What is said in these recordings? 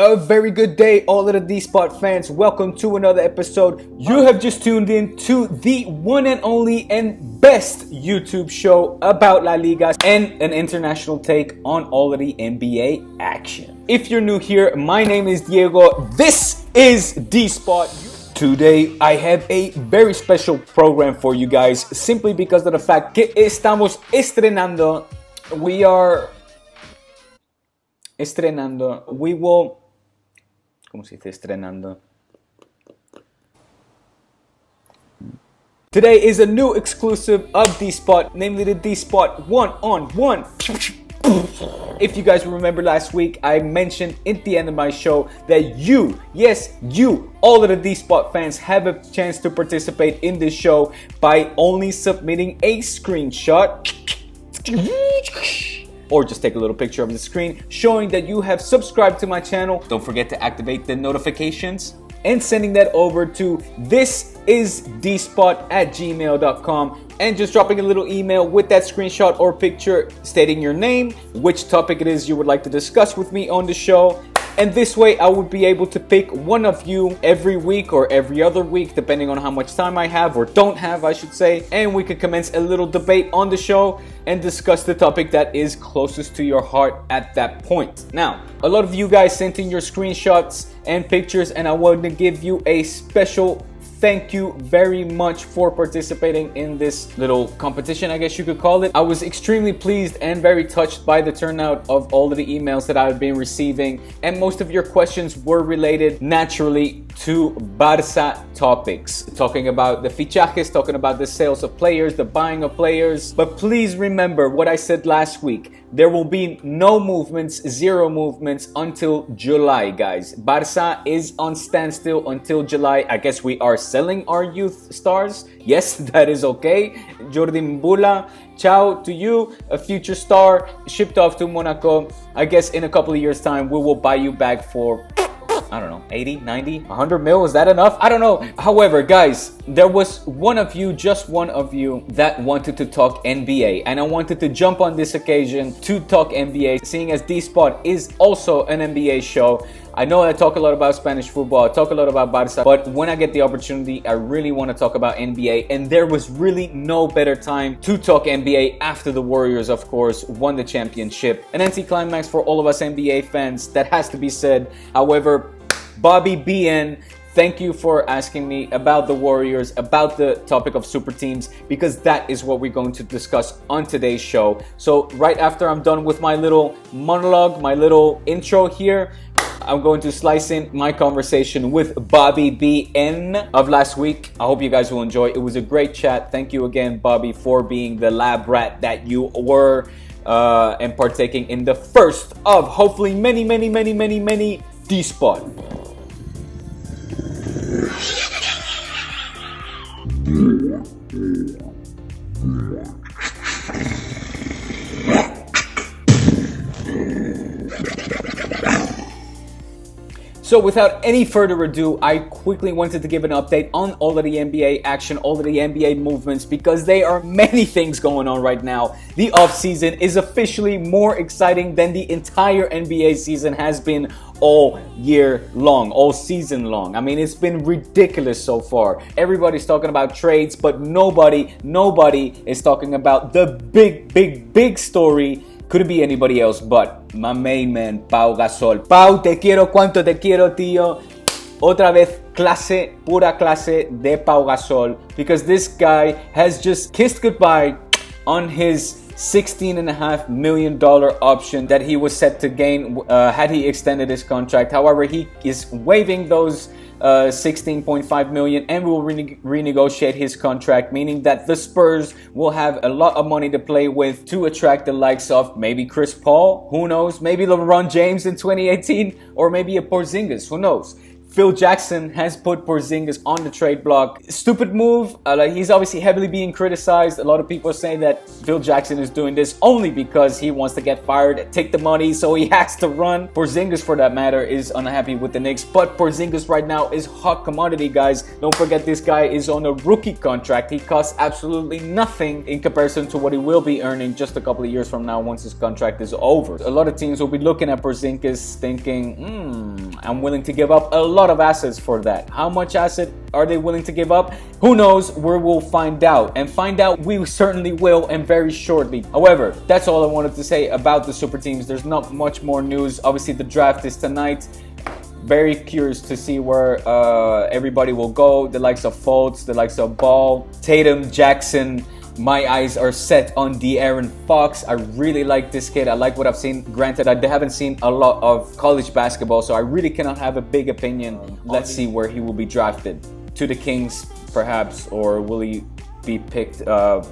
A very good day, all of the D-Spot fans. Welcome to another episode. You have just tuned in to the one and only and best YouTube show about La Liga and an international take on all of the NBA action. If you're new here, my name is Diego. This is D-Spot. Today, I have a very special program for you guys simply because of the fact que estamos estrenando. We are estrenando. We will... ¿Cómo se dice estrenando? Today is a new exclusive of D-Spot, namely the D-Spot 1-on-1. If you guys remember last week, I mentioned at the end of my show that you, yes, you, all of the D-Spot fans have a chance to participate in this show by only submitting a screenshot or just take a little picture of the screen showing that you have subscribed to my channel. Don't forget to activate the notifications and sending that over to thisisdspot@gmail.com and just dropping a little email with that screenshot or picture stating your name, which topic it is you would like to discuss with me on the show. And this way I would be able to pick one of you every week or every other week, depending on how much time I have or don't have, I should say. And we could commence a little debate on the show and discuss the topic that is closest to your heart at that point. Now, a lot of you guys sent in your screenshots and pictures, and I want to give you a special thank you very much for participating in this little competition, I guess you could call it. I was extremely pleased and very touched by the turnout of all of the emails that I've been receiving, and most of your questions were related naturally to Barça topics, talking about the fichajes, talking about the sales of players, the buying of players. But please remember what I said last week. There will be no movements, zero movements until July, guys. Barça is on standstill until July. I guess we are selling our youth stars. Yes, that is okay. Jordi Mbula, ciao to you, a future star, shipped off to Monaco. I guess in a couple of years' time, we will buy you back for, I don't know, 80, 90, 100 mil? Is that enough? I don't know. However, guys, there was one of you, just one of you, that wanted to talk NBA. And I wanted to jump on this occasion to talk NBA, seeing as D-Spot is also an NBA show. I know I talk a lot about Spanish football, I talk a lot about Barça, but when I get the opportunity, I really want to talk about NBA. And there was really no better time to talk NBA after the Warriors, of course, won the championship. An anticlimax for all of us NBA fans, that has to be said. However, Bobby BN, thank you for asking me about the Warriors, about the topic of super teams, because that is what we're going to discuss on today's show. So right after I'm done with my little monologue, my little intro here, I'm going to slice in my conversation with Bobby BN of last week. I hope you guys will enjoy. It was a great chat. Thank you again, Bobby, for being the lab rat that you were and partaking in the first of hopefully many D-Spot. So without any further ado, I quickly wanted to give an update on all of the NBA action, all of the NBA movements, because there are many things going on right now. The offseason is officially more exciting than the entire NBA season has been all year long, all season long. I mean, it's been ridiculous so far. Everybody's talking about trades, but nobody is talking about the big story. Couldn't be anybody else but my main man, Pau Gasol. Pau, te quiero, cuánto te quiero, tío. Otra vez, clase, pura clase de Pau Gasol. Because this guy has just kissed goodbye on his $16.5 million option that he was set to gain had he extended his contract. However, he is waiving those $16.5 million and will renegotiate his contract, meaning that the Spurs will have a lot of money to play with to attract the likes of maybe Chris Paul, who knows, maybe LeBron James in 2018, or maybe a Porzingis, who knows. Phil Jackson has put Porzingis on the trade block. Stupid move. He's obviously heavily being criticized. A lot of people are saying that Phil Jackson is doing this only because he wants to get fired, take the money, so he has to run. Porzingis, for that matter, is unhappy with the Knicks. But Porzingis right now is hot commodity, guys. Don't forget, this guy is on a rookie contract. He costs absolutely nothing in comparison to what he will be earning just a couple of years from now once his contract is over. A lot of teams will be looking at Porzingis thinking, I'm willing to give up a lot of assets for that. How much asset are they willing to give up? Who knows? We will find out. And find out we certainly will, and very shortly. However, that's all I wanted to say about the super teams. There's not much more news. Obviously, the draft is tonight. Very curious to see where everybody will go. The likes of Fultz, the likes of Ball, Tatum, Jackson. My eyes are set on De'Aaron Fox. I really like this kid. I like what I've seen. Granted, I haven't seen a lot of college basketball, so I really cannot have a big opinion. Let's see where he will be drafted. To the Kings, perhaps, or will he be picked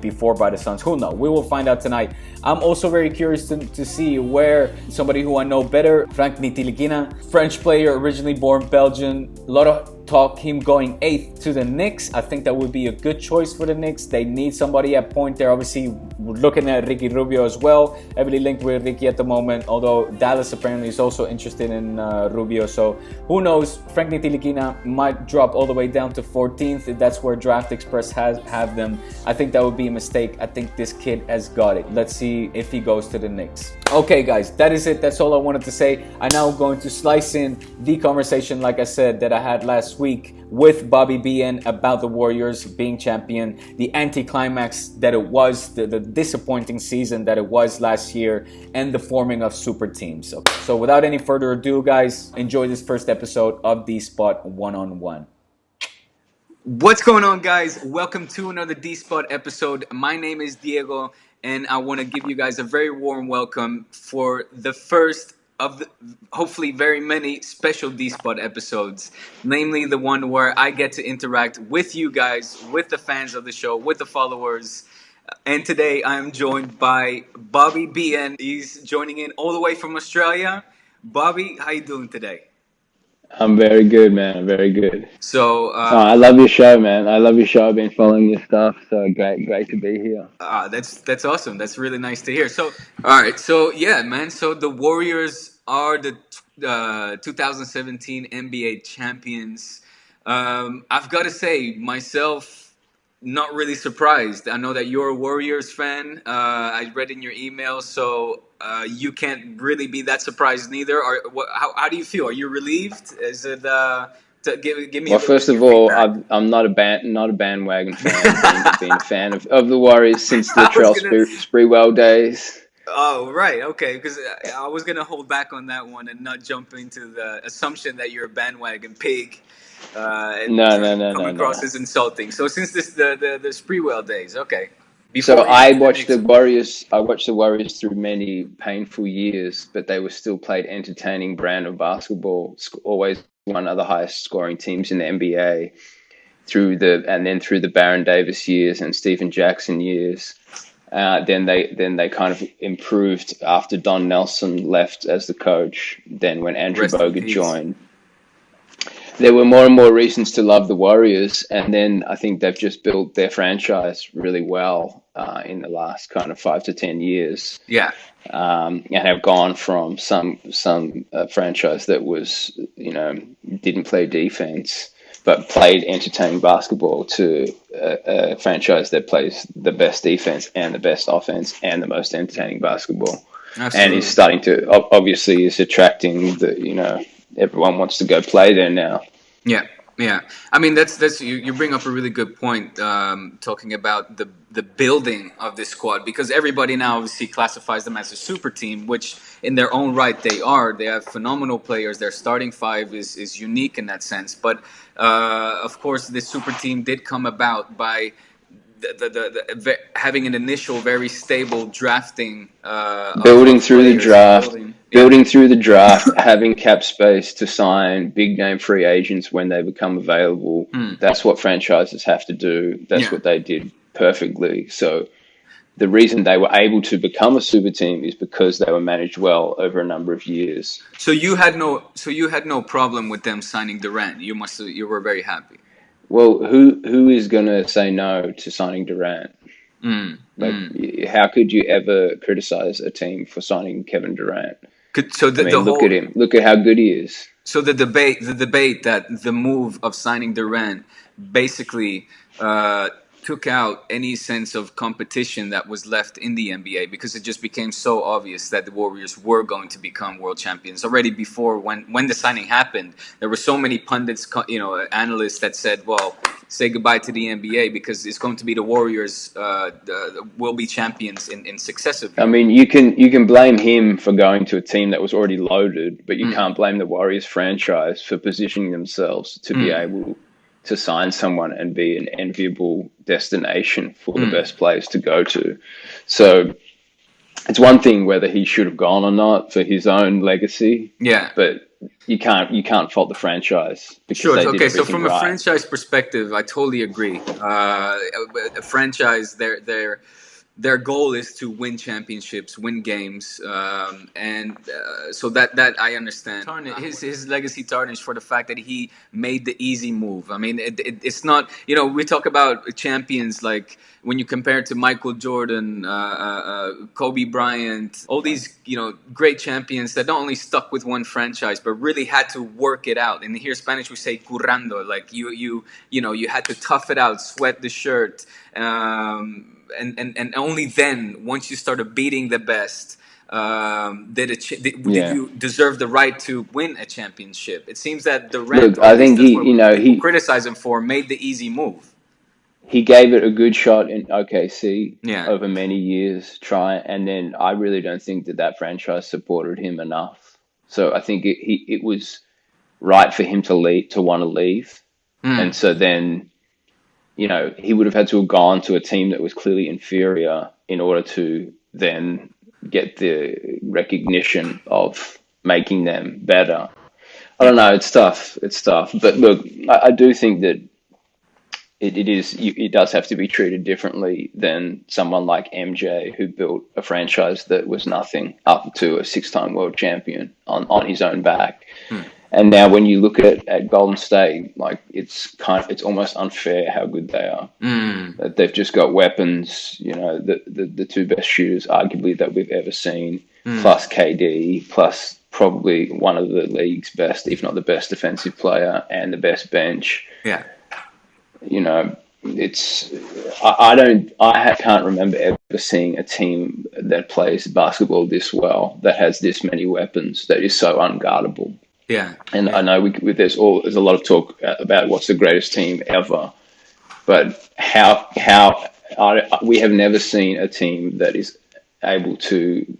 before by the Suns? Who knows? We will find out tonight. I'm also very curious to see where somebody who I know better, Frank Ntilikina, French player, originally born Belgian. A lot of talk him going 8th to the Knicks. I think that would be a good choice for the Knicks. They need somebody at point there. Obviously, we're looking at Ricky Rubio as well. Heavily linked with Ricky at the moment, although Dallas apparently is also interested in Rubio. So who knows? Frank Ntilikina might drop all the way down to 14th. If that's where Draft Express have them. I think that would be a mistake. I think this kid has got it. Let's see if he goes to the Knicks. Okay, guys, that is it. That's all I wanted to say. I'm now going to slice in the conversation, like I said, that I had last week with Bobby BN about the Warriors being champion, the anticlimax that it was, the disappointing season that it was last year, and the forming of super teams. So without any further ado, guys, enjoy this first episode of D Spot One-on-One. What's going on, guys? Welcome to another D Spot episode. My name is Diego, and I want to give you guys a very warm welcome for the first of the, hopefully very many special D Spot episodes, namely the one where I get to interact with you guys, with the fans of the show, with the followers. And today I am joined by Bobby BN. He's joining in all the way from Australia. Bobby, how you doing today? I'm very good, man. I'm very good. So, I love your show, man. I love your show. I've been following your stuff. So great to be here. That's awesome. That's really nice to hear. So, all right. So, yeah, man. So the Warriors are the 2017 NBA champions. I've got to say, myself, not really surprised. I know that you're a Warriors fan. I read in your email, so you can't really be that surprised neither. Or how do you feel? Are you relieved? Is it? Give me. Well, first of all, I'm not a bandwagon fan. Being a fan of the Warriors since the Latrell Sprewell days. Oh, right. Okay. Because I was going to hold back on that one and not jump into the assumption that you're a bandwagon pig. No. Come across as insulting. So since the Sprewell days, okay. So I watched the Warriors. I watched the Warriors through many painful years, but they were still played entertaining brand of basketball. Always one of the highest scoring teams in the NBA through the Baron Davis years and Stephen Jackson years. Then they kind of improved after Don Nelson left as the coach. Then when Andrew Bogut joined, there were more and more reasons to love the Warriors. And then I think they've just built their franchise really well in the last kind of 5 to 10 years. Yeah. And have gone from some franchise that was, didn't play defense, but played entertaining basketball to a franchise that plays the best defense and the best offense and the most entertaining basketball. Absolutely. And is starting to, obviously is attracting everyone wants to go play there now. Yeah. I mean, that's you bring up a really good point, talking about the building of this squad, because everybody now obviously classifies them as a super team, which in their own right they are. They have phenomenal players. Their starting five is unique in that sense. But of course, this super team did come about by having an initial very stable drafting, building through the draft, having cap space to sign big name free agents when they become available. That's what franchises have to do. That's what they did perfectly. So the reason they were able to become a super team is because they were managed well over a number of years. So you had no problem with them signing Durant. You were very happy. Well, who is going to say no to signing Durant? How could you ever criticize a team for signing Kevin Durant? Look at him. Look at how good he is. So the debate that the move of signing Durant basically took out any sense of competition that was left in the NBA, because it just became so obvious that the Warriors were going to become world champions already before when the signing happened. There were so many pundits, analysts that said, "Well, say goodbye to the NBA because it's going to be the Warriors will be champions in successive years." I mean, you can blame him for going to a team that was already loaded, but you can't blame the Warriors franchise for positioning themselves to be able to sign someone and be an enviable destination for the best players to go to. So it's one thing whether he should have gone or not for his own legacy. Yeah. But you can't fault the franchise because Sure. they did Okay. So everything from a right. franchise perspective, I totally agree. A franchise, their goal is to win championships, win games, and so that I understand. His legacy tarnished for the fact that he made the easy move. I mean, it's not, we talk about champions like when you compare it to Michael Jordan, Kobe Bryant, all these great champions that not only stuck with one franchise but really had to work it out. And here in Spanish we say currando, like you had to tough it out, sweat the shirt. And only then, once you started beating the best, did you deserve the right to win a championship. It seems that Durant, Look, or at I least think that's what people he criticize him for, made the easy move. he gave it a good shot in OKC Yeah. over many years, and then I really don't think that franchise supported him enough. So I think it was right for him to want to leave, and so then he would have had to have gone to a team that was clearly inferior in order to then get the recognition of making them better. I don't know. It's tough. It's tough. But look, I do think that it does have to be treated differently than someone like MJ, who built a franchise that was nothing up to a 6-time world champion on his own back. And now when you look at Golden State, like it's almost unfair how good they are. They've just got weapons, the two best shooters arguably that we've ever seen, plus KD, plus probably one of the league's best, if not the best defensive player, and the best bench. Yeah. I can't remember ever seeing a team that plays basketball this well, that has this many weapons, that is so unguardable. Yeah. And I know there's a lot of talk about what's the greatest team ever, but we have never seen a team that is able to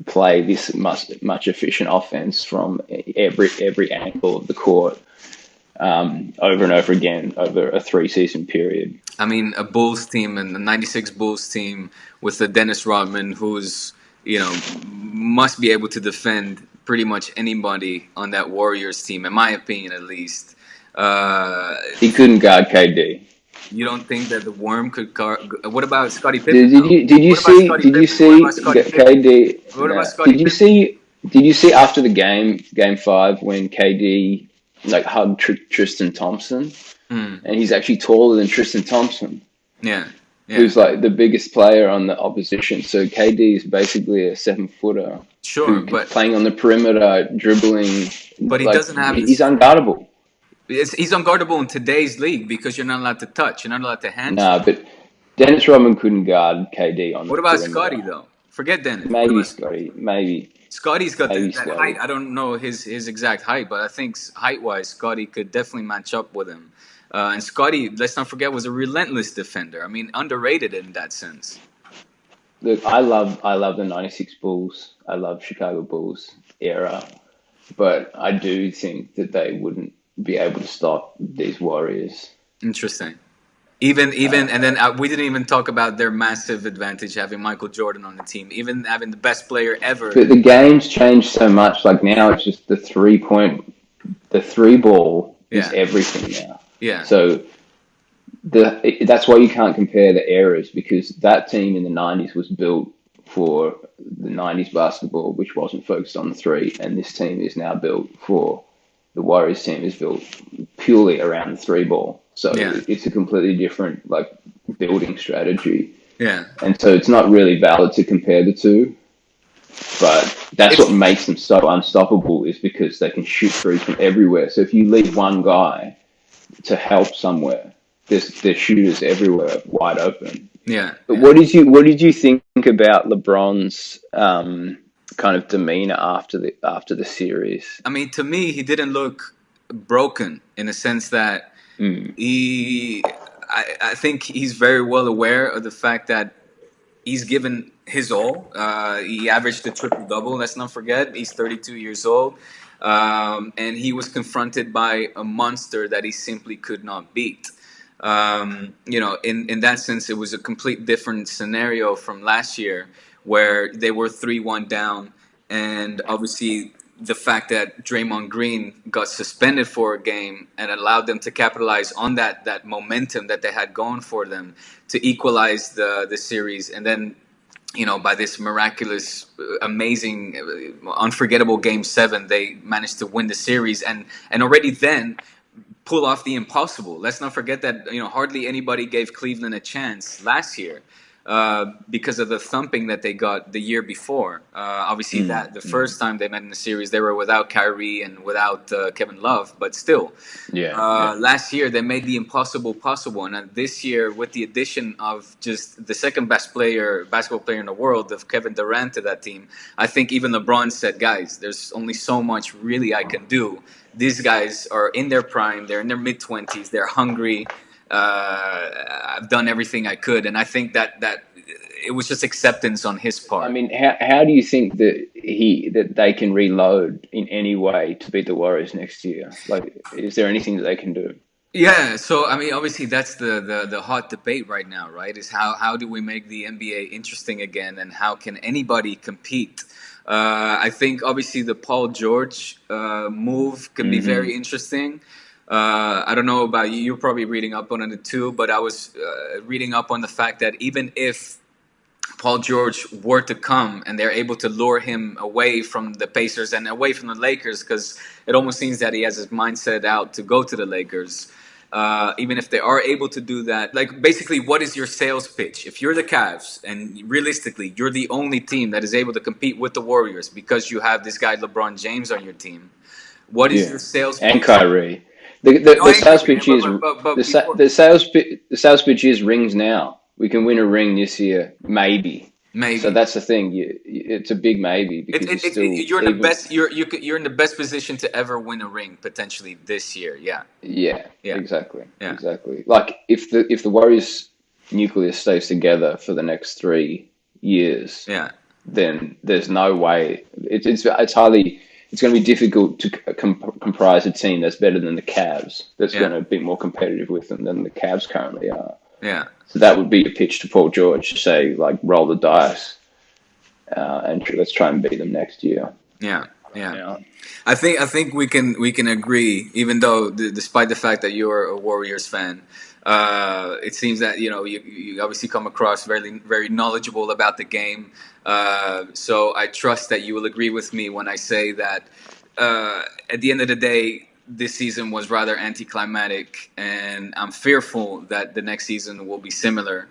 play this much efficient offense from every angle of the court, over and over again over a 3-season period. I mean, a Bulls team, and the '96 Bulls team with the Dennis Rodman, who's must be able to defend pretty much anybody on that Warriors team, in my opinion, at least. He couldn't guard KD. You don't think that the Worm could guard? What about Scottie Pippen? Did you see KD? What about Scottie Pippen? Did you see after the game 5, when KD hugged Tristan Thompson, and he's actually taller than Tristan Thompson? Yeah. Who's like the biggest player on the opposition. So KD is basically a 7-footer. Sure, but playing on the perimeter, dribbling. But he doesn't have. He's unguardable. He's unguardable in today's league because you're not allowed to touch. You're not allowed to hand. Nah, but Dennis Rodman couldn't guard KD on. What about Scottie though? Forget Dennis. Maybe Scottie. Maybe. Scotty's got that height. I don't know his exact height, but I think height-wise, Scottie could definitely match up with him. And Scottie, let's not forget, was a relentless defender. I mean, underrated in that sense. Look, I love the '96 Bulls. I love Chicago Bulls era, but I do think that they wouldn't be able to stop these Warriors. Interesting. Even and then we didn't even talk about their massive advantage having Michael Jordan on the team, even having the best player ever. But the game's changed so much. Like now, it's just the 3 ball is everything now. Yeah. So that's why you can't compare the eras, because that team in the '90s was built for the '90s basketball, which wasn't focused on the 3, and this team is now built for. The Warriors team is built purely around the 3 ball. So it's a completely different building strategy. Yeah. And so it's not really valid to compare the two. But that's what makes them so unstoppable, is because they can shoot threes from everywhere. So if you leave one guy to help somewhere, there's shooters everywhere, wide open. Yeah, But yeah. what did you think about LeBron's kind of demeanor after the series? I mean, to me, he didn't look broken in a sense that Mm. he. I think he's very well aware of the fact that he's given his all. He averaged a triple double. Let's not forget, he's 32 years old, and he was confronted by a monster that he simply could not beat. In that sense, it was a complete different scenario from last year, where they were 3-1 down, and obviously the fact that Draymond Green got suspended for a game and allowed them to capitalize on that momentum that they had going for them to equalize the series, and then by this miraculous, amazing, unforgettable Game 7, they managed to win the series, and already then pull off the impossible. Let's not forget that hardly anybody gave Cleveland a chance last year because of the thumping that they got the year before. Obviously, that the first time they met in the series, they were without Kyrie and without Kevin Love, but still. Yeah. Last year they made the impossible possible, and this year with the addition of just the second best basketball player in the world, of Kevin Durant to that team, I think even LeBron said, "Guys, there's only so much really I can do." These guys are in their prime; they're in their mid-20s. They're hungry. I've done everything I could, and I think that it was just acceptance on his part. I mean, how do you think that they can reload in any way to beat the Warriors next year? Like, is there anything that they can do? Yeah, so I mean, obviously that's the hot debate right now, right? Is how do we make the NBA interesting again, and how can anybody compete? I think obviously the Paul George move can be very interesting. I don't know about you; you're probably reading up on it too, but I was reading up on the fact that even if Paul George were to come and they're able to lure him away from the Pacers and away from the Lakers, because it almost seems that he has his mindset out to go to the Lakers. Even if they are able to do that, like basically, what is your sales pitch? If you're the Cavs and realistically, you're the only team that is able to compete with the Warriors because you have this guy LeBron James on your team, what is Yeah, your sales and pitch? Kyrie. No, The I sales agree, pitch is but before, the sales pitch is rings now. We can win a ring this year, maybe. So maybe. that's the thing. It's a big maybe because you're still You're in the even. best. You're in the best position to ever win a ring potentially this year. Yeah, Yeah, yeah, exactly, yeah, exactly. Like if the Warriors nucleus stays together for the next 3 years, yeah, then there's no way. It's highly. It's going to be difficult to comprise a team that's better than the Cavs. That's going yeah, to be more competitive with them than the Cavs currently are. yeah, So that would be a pitch to Paul George to say, like, roll the dice and let's try and beat them next year. yeah, yeah. Yeah. I think we can agree, even though despite the fact that you're a Warriors fan, it seems that you obviously come across very very knowledgeable about the game. So I trust that you will agree with me when I say that at the end of the day, this season was rather anticlimactic, and I'm fearful that the next season will be similar.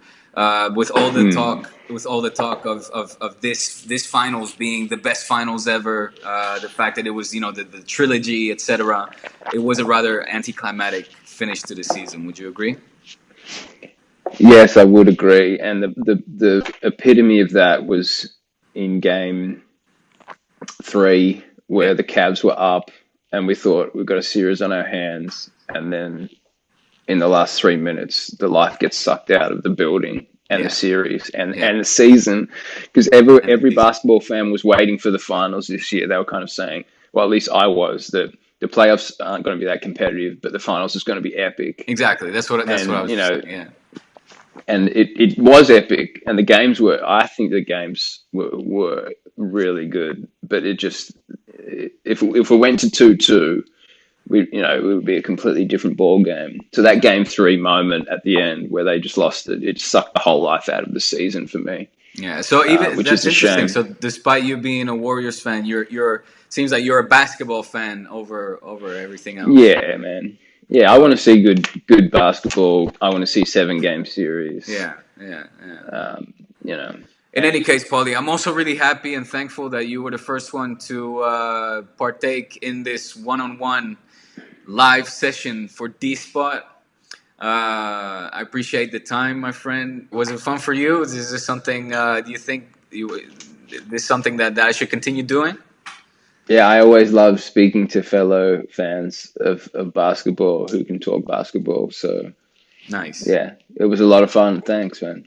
With all the talk of this finals being the best finals ever, the fact that it was the trilogy, etc. It was a rather anticlimactic finish to the season. Would you agree? Yes, I would agree. And the epitome of that was in game 3, Yeah, where the Cavs were up and we thought we've got a series on our hands. And then in the last 3 minutes, the life gets sucked out of the building and the yeah, series yeah. and the season. Because And the every season. basketball fan was waiting for the finals this year. They were kind of saying, well, at least I was, that the playoffs aren't going to be that competitive, but the finals is going to be epic. Exactly. That's what I And, was saying. Yeah, and it was epic, and the games were. I think the games were really good, but it just if we went to 2-2, it would be a completely different ball game. So that game 3 moment at the end where they just lost it, it sucked the whole life out of the season for me, yeah. So even which is that's a interesting. shame. So despite you being a Warriors fan, you're seems like you're a basketball fan over everything else. Yeah, man. Yeah, I want to see good basketball. I want to see 7 game series. Yeah, yeah, yeah. Um, you know, In any and case, Paulie, I'm also really happy and thankful that you were the first one to partake in this one-on-one live session for D Spot. I appreciate the time, my friend. Was it fun for you? Is this something? Do you think this is something that I should continue doing? Yeah, I always love speaking to fellow fans of basketball who can talk basketball. So Nice. yeah, it was a lot of fun. Thanks, man.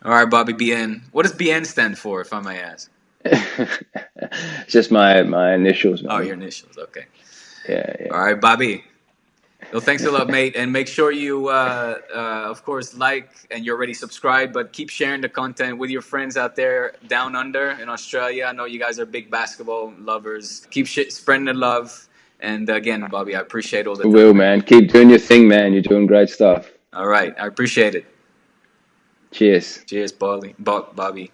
All right, Bobby BN. What does BN stand for, if I may ask? It's just my initials, Oh, your man. initials. Okay. Yeah, All yeah. right, Bobby. Well, thanks a lot, mate, and make sure you, of course, like and you're already subscribed. But keep sharing the content with your friends out there down under in Australia. I know you guys are big basketball lovers. Keep spreading the love. And again, Bobby, I appreciate all the time, Will, man. man. Keep doing your thing, man. You're doing great stuff. All right, I appreciate it. Cheers. Cheers, Bobby. Bobby.